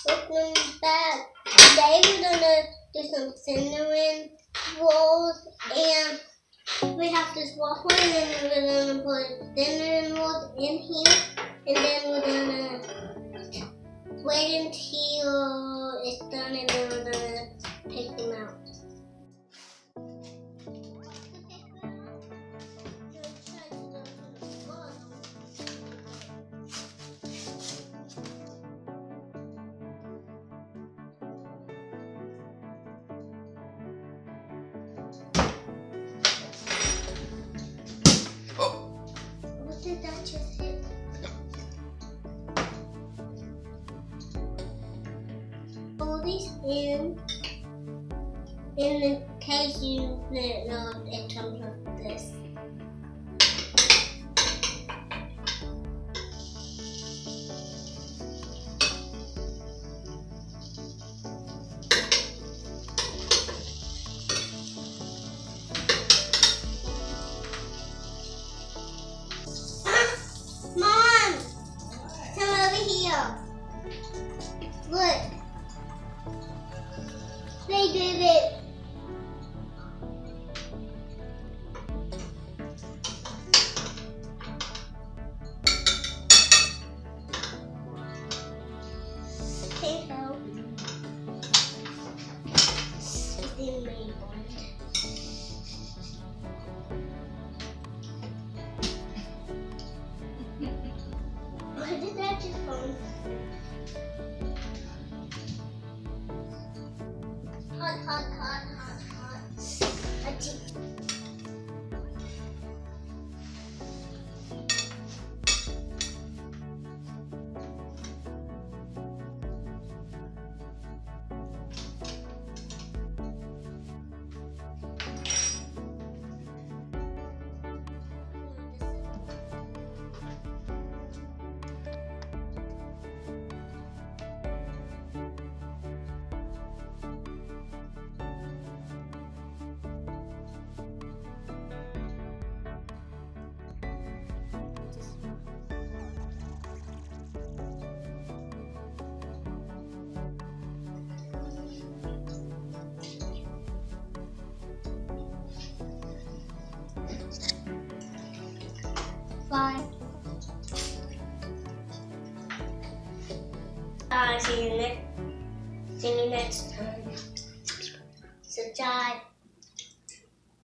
Welcome back. Today we're gonna do some cinnamon rolls, and we have this waffle, and then we're gonna put cinnamon rolls in here, and then we're gonna wait until it's done, and then we're gonna take them out. What did that just hit? Pull these in case you didn't know, it comes like this. Mom! Come over here. Look. They did it. Hey, help. The main one. What did that just phone? Hot, hot, hot, hot, hot. Achoo. Bye. See you next time. Subscribe.